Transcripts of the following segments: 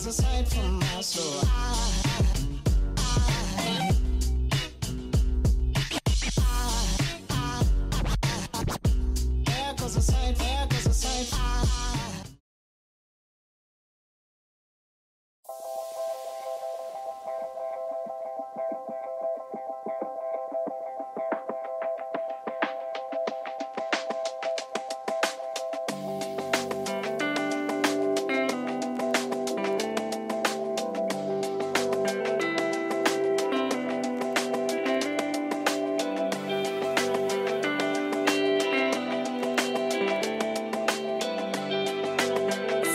was a sight from my soul. There goes a sight, there goes a sight.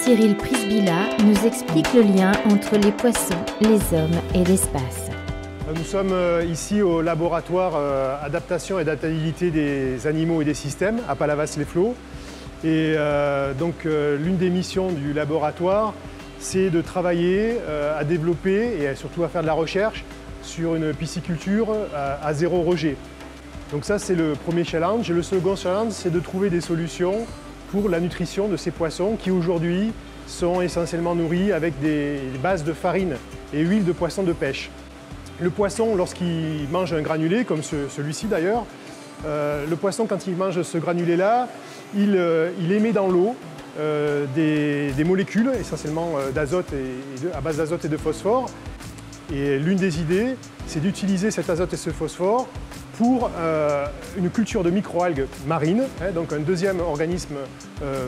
Cyril Prisbilla nous explique le lien entre les poissons, les hommes et l'espace. Nous sommes ici au laboratoire Adaptation et Adaptabilité des animaux et des systèmes à Palavas-les-Flots. Et donc l'une des missions du laboratoire, c'est de travailler à développer et surtout à faire de la recherche sur une pisciculture à zéro rejet. Donc ça, c'est le premier challenge. Et le second challenge, c'est de trouver des solutions pour la nutrition de ces poissons qui aujourd'hui sont essentiellement nourris avec des bases de farine et huile de poisson de pêche. Le poisson, lorsqu'il mange un granulé, comme celui-ci d'ailleurs, le poisson, quand il mange ce granulé-là, il émet dans l'eau des molécules, essentiellement d'azote à base d'azote et de phosphore. Et l'une des idées, c'est d'utiliser cet azote et ce phosphore pour une culture de microalgues marines, donc un deuxième organisme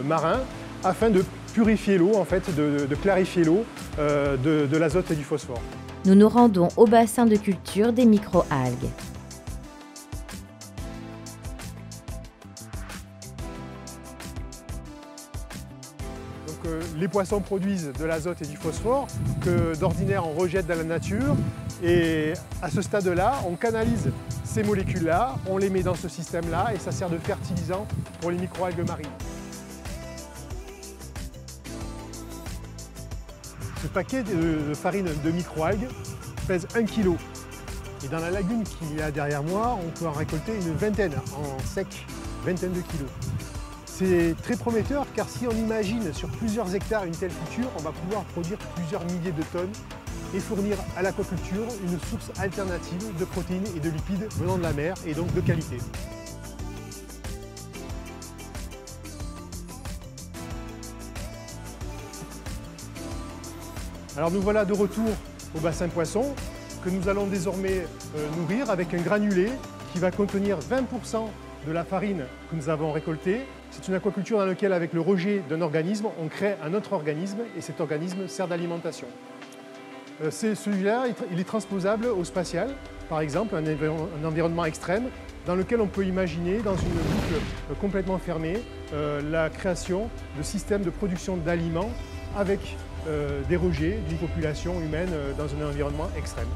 marin, afin de purifier l'eau, en fait, de clarifier l'eau de l'azote et du phosphore. Nous nous rendons au bassin de culture des microalgues. Les poissons produisent de l'azote et du phosphore que d'ordinaire on rejette dans la nature, et à ce stade-là, on canalise ces molécules-là, on les met dans ce système-là et ça sert de fertilisant pour les microalgues marines. Ce paquet de farine de microalgues pèse 1 kg. Et dans la lagune qu'il y a derrière moi, on peut en récolter une vingtaine en sec, vingtaine de kilos. C'est très prometteur car si on imagine sur plusieurs hectares une telle culture, on va pouvoir produire plusieurs milliers de tonnes et fournir à l'aquaculture une source alternative de protéines et de lipides venant de la mer et donc de qualité. Alors nous voilà de retour au bassin poisson que nous allons désormais nourrir avec un granulé qui va contenir 20% de la farine que nous avons récoltée. C'est une aquaculture dans laquelle, avec le rejet d'un organisme, on crée un autre organisme et cet organisme sert d'alimentation. Celui-là, il est transposable au spatial, par exemple, un environnement extrême dans lequel on peut imaginer, dans une boucle complètement fermée, la création de systèmes de production d'aliments avec des rejets d'une population humaine dans un environnement extrême.